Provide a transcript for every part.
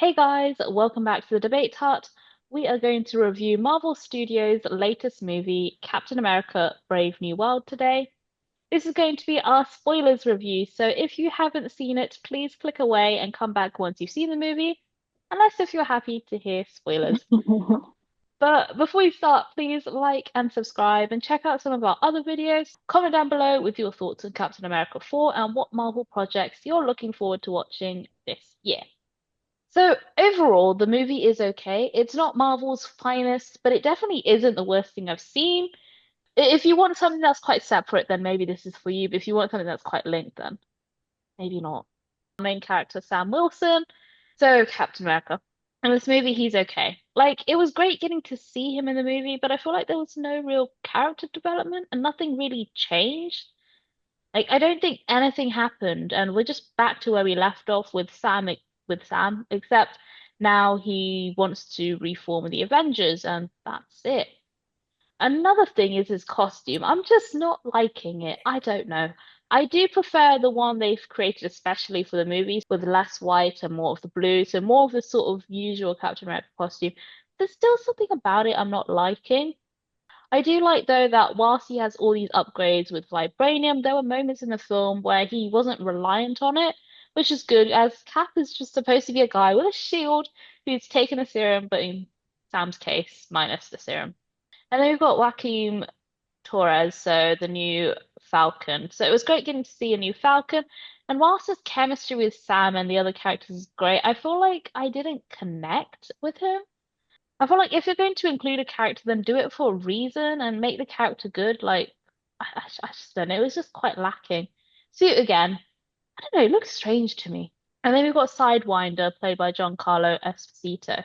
Hey guys, welcome back to the Debate Hut. We are going to review Marvel Studios' latest movie, Captain America: Brave New World today. This is going to be our spoilers review, so if you haven't seen it, please click away and come back once you've seen the movie, unless if you're happy to hear spoilers. But before we start, please like and subscribe and check out some of our other videos. Comment down below with your thoughts on Captain America 4 and what Marvel projects you're looking forward to watching this year. So overall, the movie is okay. It's not Marvel's finest, but it definitely isn't the worst thing I've seen. If you want something that's quite separate, then maybe this is for you. But if you want something that's quite linked, then maybe not. Main character Sam Wilson, so Captain America. In this movie, he's okay. Like, it was great getting to see him in the movie, but I feel like there was no real character development and nothing really changed. Like, I don't think anything happened, and we're just back to where we left off with Sam, except now he wants to reform the Avengers, and that's it. Another thing is his costume. I'm just not liking it. I don't know. I do prefer the one they've created especially for the movies with less white and more of the blue, so more of the sort of usual Captain America costume. There's still something about it I'm not liking. I do like though that whilst he has all these upgrades with vibranium, there were moments in the film where he wasn't reliant on it, which is good, as Cap is just supposed to be a guy with a shield who's taken a serum, but in Sam's case, minus the serum. And then we've got Joaquin Torres, so the new Falcon. So it was great getting to see a new Falcon. And whilst his chemistry with Sam and the other characters is great, I feel like I didn't connect with him. I feel like if you're going to include a character, then do it for a reason and make the character good. Like, I just don't know. It was just quite lacking. Suit again. I don't know. It looks strange to me. And then we've got Sidewinder, played by Giancarlo Esposito.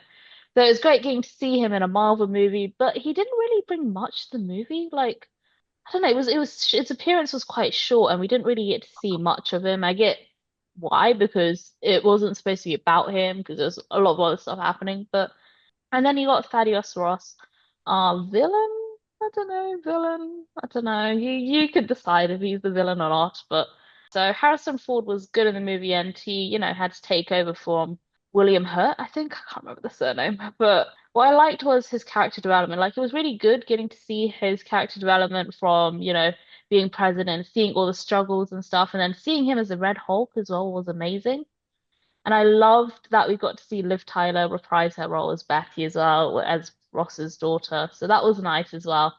So it was great getting to see him in a Marvel movie, but he didn't really bring much to the movie. Like, I don't know. It was his appearance was quite short, and we didn't really get to see much of him. I get why, because it wasn't supposed to be about him, because there's a lot of other stuff happening, but. And then you got Thaddeus Ross, villain. I don't know, villain. I don't know. You could decide if he's the villain or not. But so Harrison Ford was good in the movie, and he, had to take over from William Hurt. I think I can't remember the surname. But what I liked was his character development. Like it was really good getting to see his character development from, being president, seeing all the struggles and stuff, and then seeing him as the Red Hulk as well was amazing. And I loved that we got to see Liv Tyler reprise her role as Becky as well, as Ross's daughter. So that was nice as well.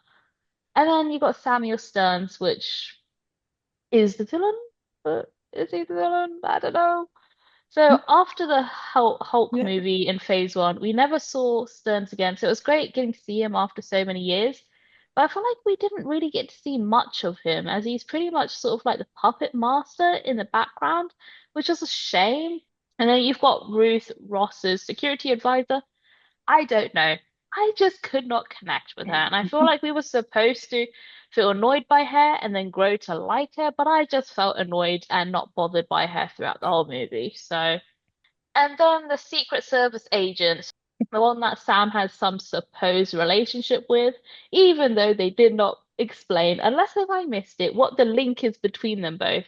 And then you got Samuel Stearns, which is the villain, but is he the villain? I don't know. So after the Hulk Yeah. movie in Phase One, we never saw Stearns again. So it was great getting to see him after so many years. But I feel like we didn't really get to see much of him, as he's pretty much sort of like the puppet master in the background, which is a shame. And then you've got Ruth Ross's security advisor. I don't know. I just could not connect with her. And I feel like we were supposed to feel annoyed by her and then grow to like her, but I just felt annoyed and not bothered by her throughout the whole movie. So, and then the Secret Service agent, the one that Sam has some supposed relationship with, even though they did not explain, unless if I missed it, what the link is between them both.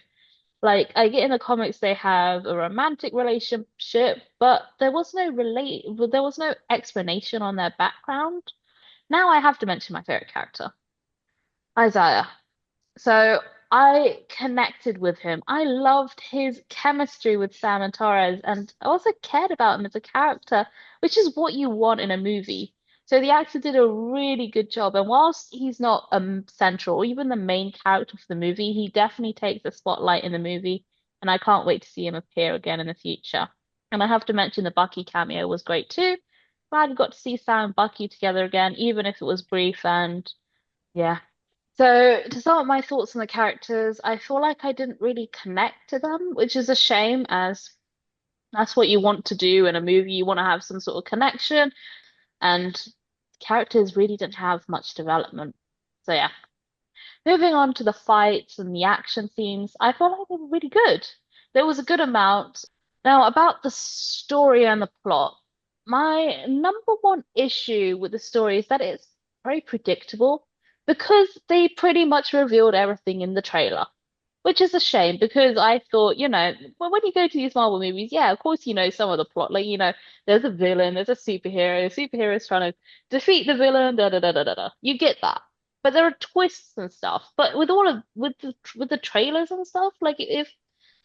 Like I get in the comics they have a romantic relationship, but there was no explanation on their background. Now I have to mention my favorite character, Isaiah. So I connected with him. I loved his chemistry with Sam and Torres, and I also cared about him as a character, which is what you want in a movie. So the actor did a really good job. And whilst he's not central or even the main character for the movie, he definitely takes the spotlight in the movie. And I can't wait to see him appear again in the future. And I have to mention the Bucky cameo was great too. Glad we got to see Sam and Bucky together again, even if it was brief. And yeah, so, to sum up my thoughts on the characters, I feel like I didn't really connect to them, which is a shame, as that's what you want to do in a movie. You want to have some sort of connection, and characters really didn't have much development. So, yeah. Moving on to the fights and the action scenes, I felt like they were really good. There was a good amount. Now, about the story and the plot, my number one issue with the story is that it's very predictable because they pretty much revealed everything in the trailer. Which is a shame because I thought, well, when you go to these Marvel movies, yeah, of course you know some of the plot. Like, there's a villain, there's a superhero, the superhero is trying to defeat the villain, da da da da da da. You get that. But there are twists and stuff. But with the trailers and stuff, but there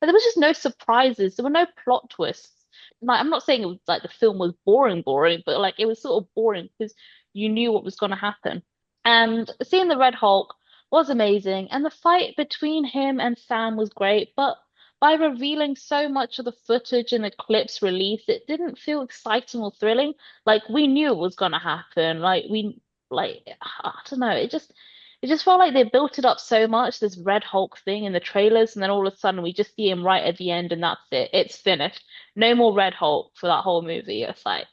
was just no surprises. There were no plot twists. Like, I'm not saying it was like the film was boring, but like it was sort of boring because you knew what was going to happen. And seeing the Red Hulk was amazing, and the fight between him and Sam was great, but by revealing so much of the footage in the clips released, it didn't feel exciting or thrilling. Like we knew it was gonna happen. I don't know, it just felt like they built it up so much, this Red Hulk thing in the trailers, and then all of a sudden we just see him right at the end and that's it. It's finished. No more Red Hulk for that whole movie. It's like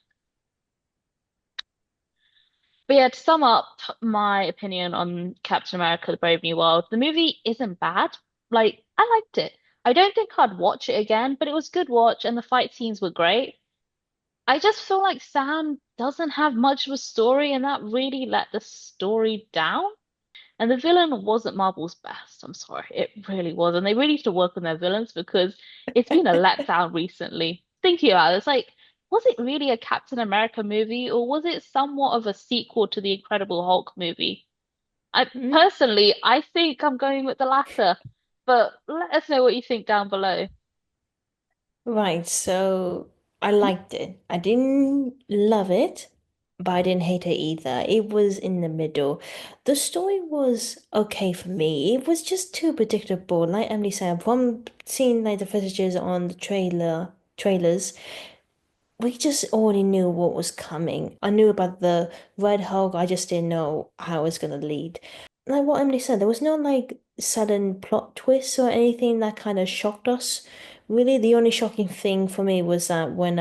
but yeah, to sum up my opinion on Captain America: The Brave New World, the movie isn't bad. Like, I liked it. I don't think I'd watch it again, but it was good watch and the fight scenes were great. I just feel like Sam doesn't have much of a story and that really let the story down. And the villain wasn't Marvel's best. I'm sorry. It really was. And they really need to work on their villains because it's been a letdown recently. Thinking about it, it's like, was it really a Captain America movie or was it somewhat of a sequel to the Incredible Hulk movie? I think I'm going with the latter, but let us know what you think down below. Right, so I liked it. I didn't love it, but I didn't hate it either. It was in the middle. The story was okay for me. It was just too predictable. Like Emily said, from seeing like the footages on the trailers, we just already knew what was coming. I knew about the Red Hulk, I just didn't know how it was gonna lead. Like what Emily said, there was no like sudden plot twists or anything that kind of shocked us. Really, the only shocking thing for me was that when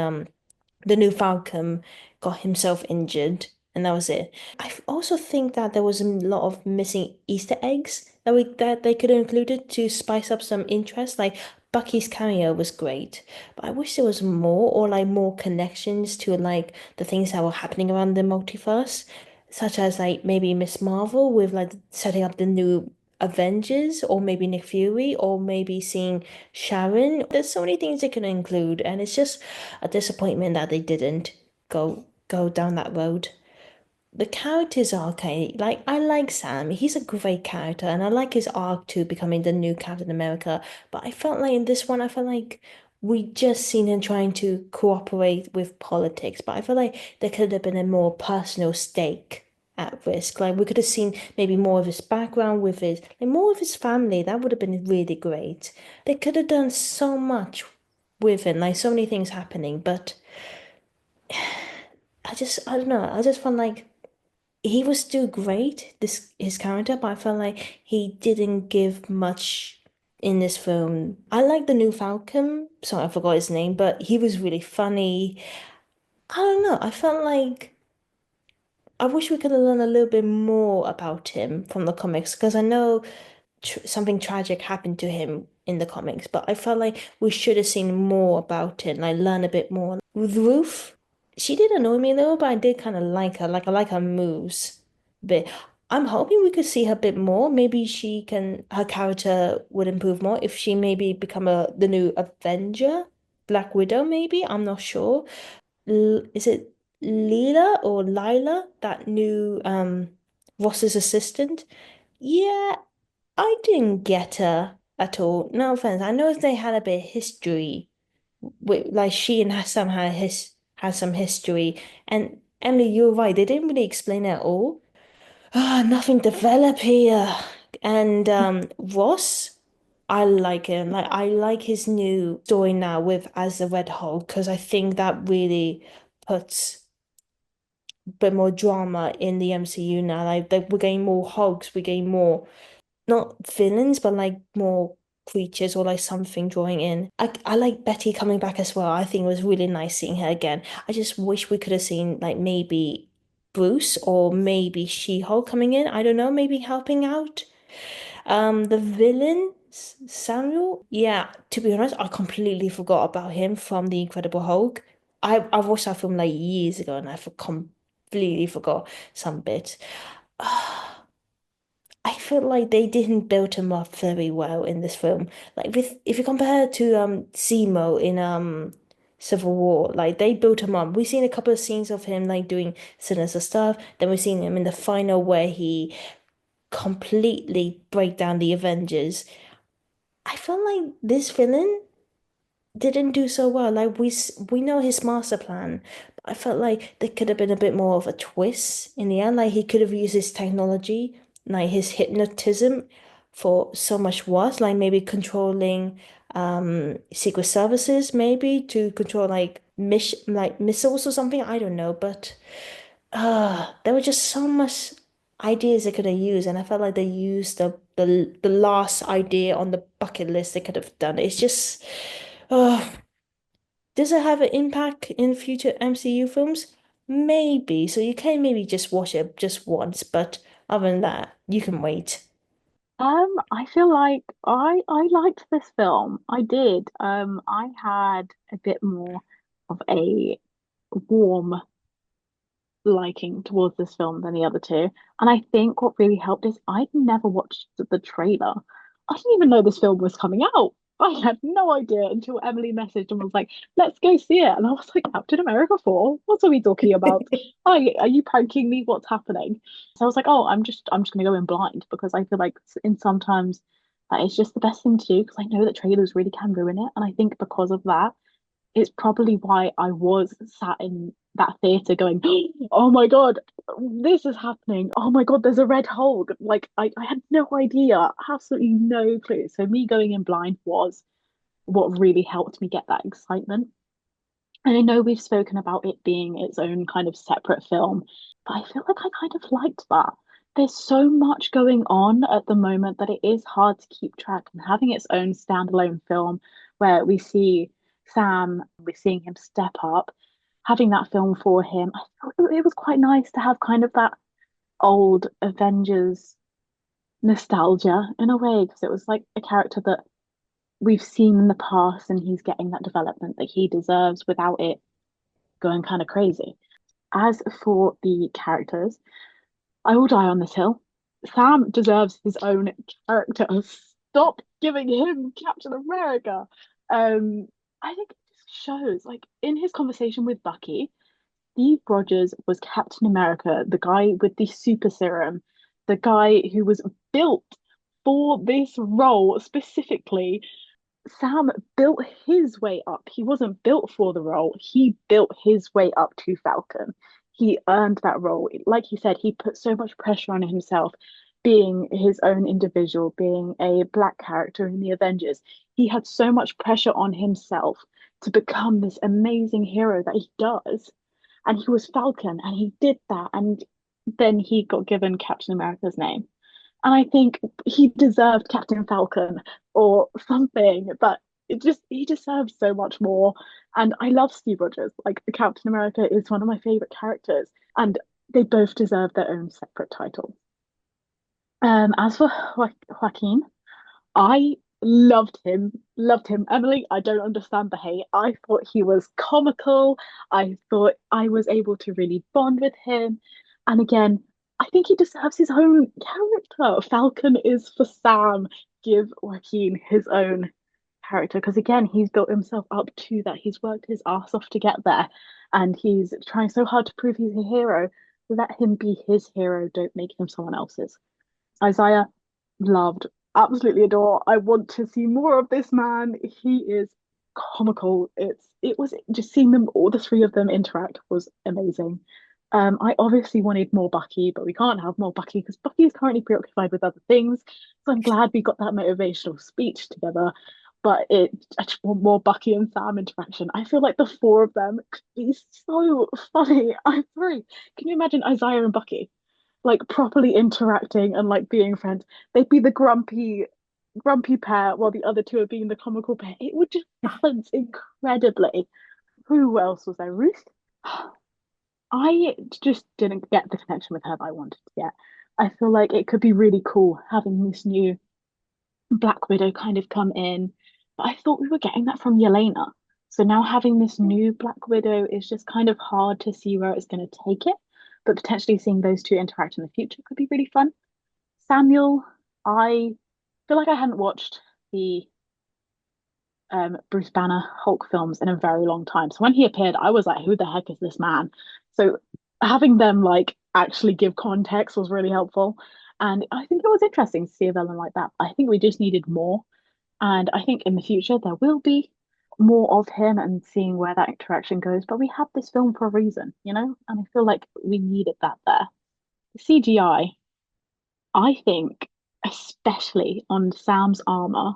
the new Falcon got himself injured, and that was it. Also think that there was a lot of missing Easter eggs that they could have included to spice up some interest. Like Bucky's cameo was great, but I wish there was more or like more connections to like the things that were happening around the multiverse, such as like maybe Miss Marvel with like setting up the new Avengers, or maybe Nick Fury, or maybe seeing Sharon. There's so many things they could include, and it's just a disappointment that they didn't go down that road. The characters are okay. Like I like Sam. He's a great character and I like his arc to becoming the new Captain America. But I felt like in this one, I felt like we just seen him trying to cooperate with politics. But I feel like there could have been a more personal stake at risk. Like we could have seen maybe more of his background with his like more of his family. That would have been really great. They could have done so much with him, like so many things happening, but I don't know. I just felt like he was still great, this his character, but I felt like he didn't give much in this film. I like the new Falcon, sorry, I forgot his name, but he was really funny. I don't know. I felt like I wish we could have learned a little bit more about him from the comics because I know tr something tragic happened to him in the comics, but I felt like we should have seen more about it and I learn a bit more. With Ruth, she did annoy me a little, but I did kind of like her. Like I like her moves. But I'm hoping we could see her a bit more. Maybe her character would improve more if she maybe become the new Avenger, Black Widow, maybe. I'm not sure. Is it Leela or Lila, that new Ross's assistant? Yeah, I didn't get her at all. No offense. I know they had a bit of history with like she and Hassan had some history. And Emily, you're right, they didn't really explain it at all. Ah, nothing developed here. And Ross, I like him. Like I like his new story now with as the Red Hulk because I think that really puts a bit more drama in the MCU now. Like we're getting more Hulks, we're getting more not villains, but like more creatures or like something drawing in. I like Betty coming back as well. I think it was really nice seeing her again. I just wish we could have seen like maybe Bruce or maybe She-Hulk coming in. I don't know, maybe helping out. The villain, Samuel. Yeah, to be honest, I completely forgot about him from The Incredible Hulk. I watched that film like years ago and completely forgot some bits. I feel like they didn't build him up very well in this film. Like with if you compare it to Zemo in Civil War, like they built him up. We've seen a couple of scenes of him like doing sinister stuff. Then we've seen him in the final where he completely break down the Avengers. I felt like this villain didn't do so well. Like we know his master plan, but I felt like there could have been a bit more of a twist in the end. Like he could have used his technology, like his hypnotism, for so much worse. Like maybe controlling secret services, maybe to control like missiles or something. I don't know, but there were just so much ideas they could have used, and I felt like they used the last idea on the bucket list they could have done. It's just. Uh, does it have an impact in future MCU films? Maybe. So you can maybe just watch it just once, but other than that, you can wait. I feel like I liked this film. I did. I had a bit more of a warm liking towards this film than the other two. And I think what really helped is I'd never watched the trailer. I didn't even know this film was coming out. I had no idea until Emily messaged and was like, let's go see it. And I was like, Captain America 4? What are we talking about? Hi, are you pranking me? What's happening? So I was like, oh, I'm just gonna go in blind because I feel like in sometimes that is just the best thing to do because I know that trailers really can ruin it. And I think because of that, it's probably why I was sat in that theater going, oh my God, this is happening. Oh my God, there's a red Hulk. Like I had no idea, absolutely no clue. So me going in blind was what really helped me get that excitement. And I know we've spoken about it being its own kind of separate film, but I feel like I kind of liked that. There's so much going on at the moment that it is hard to keep track. And having its own standalone film where we see Sam, we're seeing him step up, having that film for him, I thought it was quite nice to have kind of that old Avengers nostalgia in a way, because it was like a character that we've seen in the past and he's getting that development that he deserves without it going kind of crazy. As for the characters, I will die on this hill. Sam deserves his own character. Stop giving him Captain America. I think it shows, like, in his conversation with Bucky, Steve Rogers was Captain America, the guy with the super serum, the guy who was built for this role specifically. Sam built his way up. He wasn't built for the role. He built his way up to Falcon. He earned that role. Like he said, he put so much pressure on himself, being his own individual, being a black character in the Avengers. He had so much pressure on himself to become this amazing hero that he does. And he was Falcon, and he did that. And then he got given Captain America's name. And I think he deserved Captain Falcon or something, but it just he deserves so much more. And I love Steve Rogers. Like Captain America is one of my favorite characters, and they both deserve their own separate title. As for Joaquin, I loved him. Emily, I don't understand the hate. I thought he was comical. I thought I was able to really bond with him. And again, I think he deserves his own character. Falcon is for Sam. Give Joaquin his own character because again, he's built himself up to that. He's worked his ass off to get there, and he's trying so hard to prove he's a hero. Let him be his hero. Don't make him someone else's. Isaiah, loved, absolutely adore. I want to see more of this man. He is comical. It was just seeing them all the three of them interact was amazing. I obviously wanted more Bucky, but we can't have more Bucky because Bucky is currently preoccupied with other things. So I'm glad we got that motivational speech together. But I just want more Bucky and Sam interaction. I feel like the four of them could be so funny. I'm sorry. Can you imagine Isaiah and Bucky? Like properly interacting and like being friends. They'd be the grumpy pair while the other two are being the comical pair. It would just balance incredibly. Who else was there? Ruth? I just didn't get the connection with her that I wanted to get. I feel like it could be really cool having this new Black Widow kind of come in. But I thought we were getting that from Yelena. So now having this new Black Widow is just kind of hard to see where it's going to take it. But potentially seeing those two interact in the future could be really fun. Samuel, I feel like I hadn't watched the Bruce Banner Hulk films in a very long time. So when he appeared, I was like, who the heck is this man? So having them like actually give context was really helpful. And I think it was interesting to see a villain like that. I think we just needed more. And I think in the future there will be more of him and seeing where that interaction goes. But we had this film for a reason, you know? And I feel like we needed that there. The CGI, I think, especially on Sam's armor,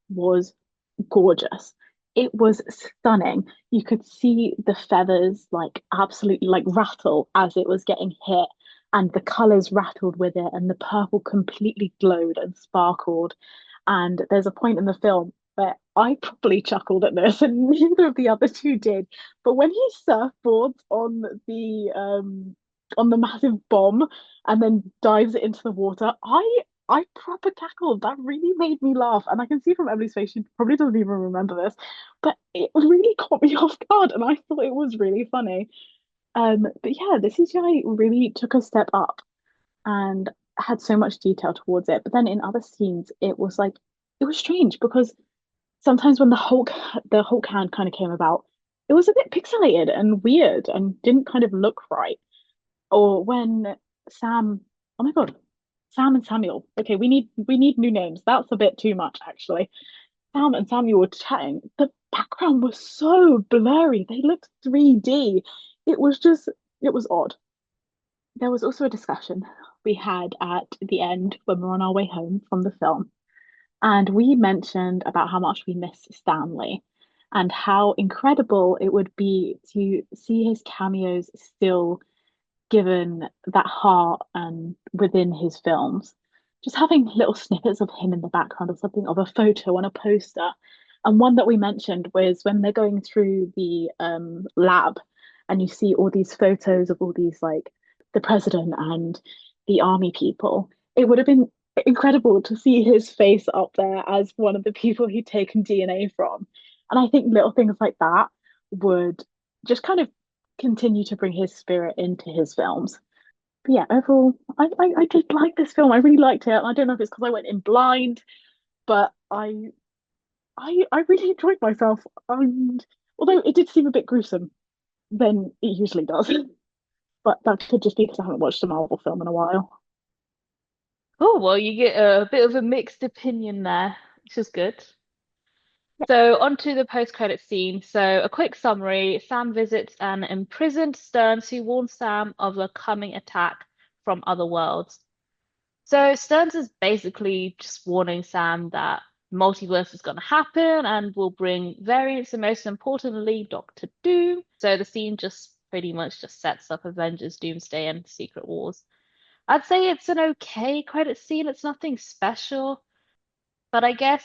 was gorgeous. It was stunning. You could see the feathers like absolutely like rattle as it was getting hit, and the colors rattled with it, and the purple completely glowed and sparkled. And there's a point in the film where I probably chuckled at this, and neither of the other two did. But when he surfboards on the massive bomb and then dives it into the water, I proper cackled. That really made me laugh. And I can see from Emily's face, she probably doesn't even remember this, but it really caught me off guard and I thought it was really funny. But yeah, the CGI really took a step up and had so much detail towards it. But then in other scenes, it was strange because sometimes when the Hulk hand kind of came about, it was a bit pixelated and weird and didn't kind of look right. Or when Sam, oh my God, Sam and Samuel. Okay, we need new names. That's a bit too much, actually. Sam and Samuel were chatting. The background was so blurry. They looked 3D. It was just, it was odd. There was also a discussion we had at the end when we were on our way home from the film, and we mentioned about how much we miss Stanley and how incredible it would be to see his cameos still given that heart and within his films. Just having little snippets of him in the background or something of a photo on a poster. And one that we mentioned was when they're going through the lab and you see all these photos of all these like the president and the army people. It would have been incredible to see his face up there as one of the people he'd taken DNA from. And I think little things like that would just kind of continue to bring his spirit into his films. But yeah, overall, I did like this film. I really liked it. I don't know if it's because I went in blind, but I really enjoyed myself. And although it did seem a bit gruesome than it usually does, but that could just be because I haven't watched a Marvel film in a while. Oh, well, you get a bit of a mixed opinion there, which is good. Yeah. So, on to the post-credit scene. So, a quick summary. Sam visits an imprisoned Stearns who warns Sam of a coming attack from other worlds. So, Stearns is basically just warning Sam that multiverse is going to happen and will bring variants and most importantly, Doctor Doom. So, the scene just pretty much just sets up Avengers, Doomsday, and Secret Wars. I'd say it's an okay credit scene. It's nothing special. But I guess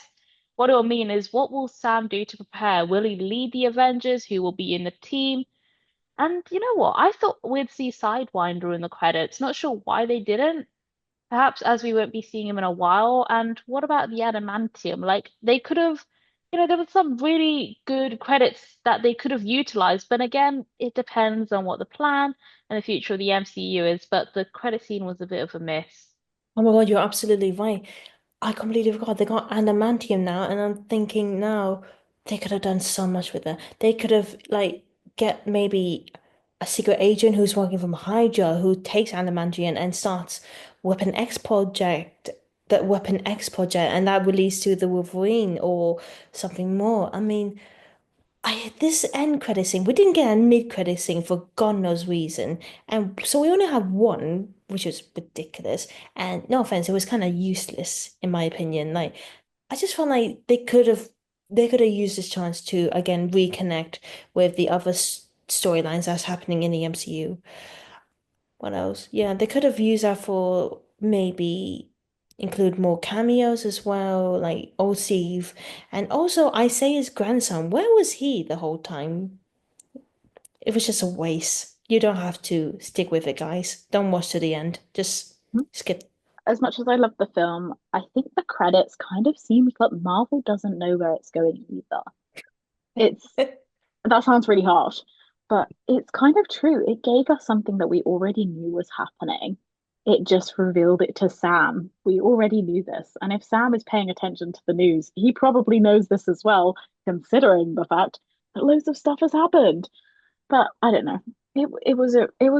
what it'll mean is what will Sam do to prepare? Will he lead the Avengers who will be in the team? And you know what? I thought we'd see Sidewinder in the credits. Not sure why they didn't. Perhaps as we won't be seeing him in a while. And what about the adamantium? Like they could have, there was some really good credits that they could have utilized. But again, it depends on what the plan and the future of the MCU is. But the credit scene was a bit of a miss. Oh my God, you're absolutely right. I completely forgot they got adamantium now, and I'm thinking now they could have done so much with it. They could have like get maybe a secret agent who's working from Hydra who takes adamantium and starts Weapon X project, that Weapon X project, and that would lead to the Wolverine or something more. I mean, I this end credit scene, we didn't get a mid credit scene for God knows reason, and so we only have one, which is ridiculous. And no offense, it was kind of useless in my opinion. Like, I just felt like they could have used this chance to again reconnect with the other storylines that's happening in the MCU. What else? Yeah, they could have used that for maybe include more cameos as well, like old Steve. And also Isaiah's grandson. Where was he the whole time? It was just a waste. You don't have to stick with it, guys. Don't watch to the end. Just skip. As much as I love the film, I think the credits kind of seems like Marvel doesn't know where it's going either. It's that sounds really harsh, but it's kind of true. It gave us something that we already knew was happening. it just revealed it to Sam. We already knew this. And if Sam is paying attention to the news, he probably knows this as well, considering the fact that loads of stuff has happened. But I don't know. It was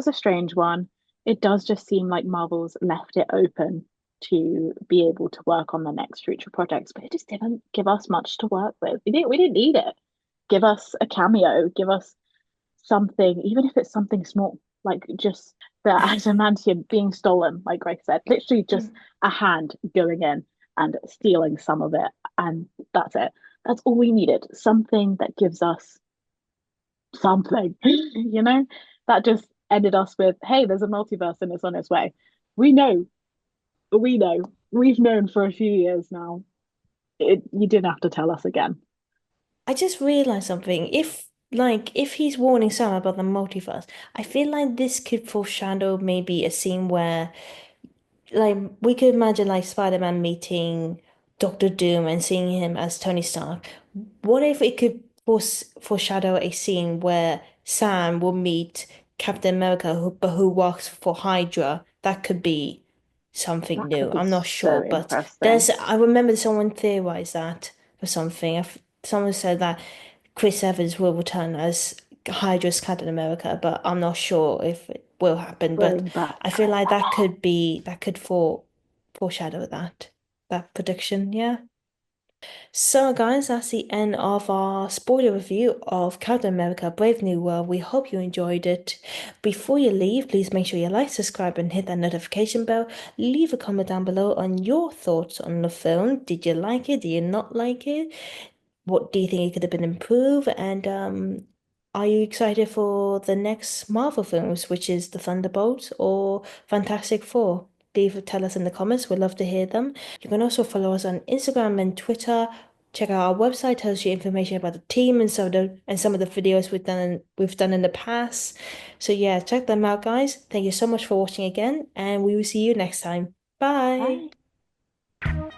a strange one. It does just seem like Marvel's left it open to be able to work on the next future projects, but it just didn't give us much to work with. We didn't need it. Give us a cameo, give us something, even if it's something small, like just the adamantium being stolen, like Greg said, literally just a hand going in and stealing some of it, and that's it. That's all we needed. Something that gives us something, that just ended us with, hey, there's a multiverse and it's on its way. We know, we know, we've known for a few years now. You didn't have to tell us again. I just realized something. If he's warning Sam about the multiverse, I feel like this could foreshadow maybe a scene where like we could imagine like Spider-Man meeting Doctor Doom and seeing him as Tony Stark. What if it could foreshadow a scene where Sam will meet Captain America, but who works for Hydra? That could be something That could new. be I'm not so sure, but interesting. I remember someone theorized that for something. Someone said that Chris Evans will return as Hydra's Captain America, but I'm not sure if it will happen. But Bring back. I feel like that could foreshadow that prediction. Yeah. So, guys, that's the end of our spoiler review of Captain America: Brave New World. We hope you enjoyed it. Before you leave, please make sure you like, subscribe, and hit that notification bell. Leave a comment down below on your thoughts on the film. Did you like it? Did you not like it? What do you think it could have been improved? And are you excited for the next Marvel films, which is the Thunderbolts or Fantastic Four? Tell us in the comments. We'd love to hear them. You can also follow us on Instagram and Twitter. Check out our website, tells you information about the team and some of the videos we've done in the past. So yeah, check them out, guys. Thank you so much for watching again, and we will see you next time. Bye. Bye.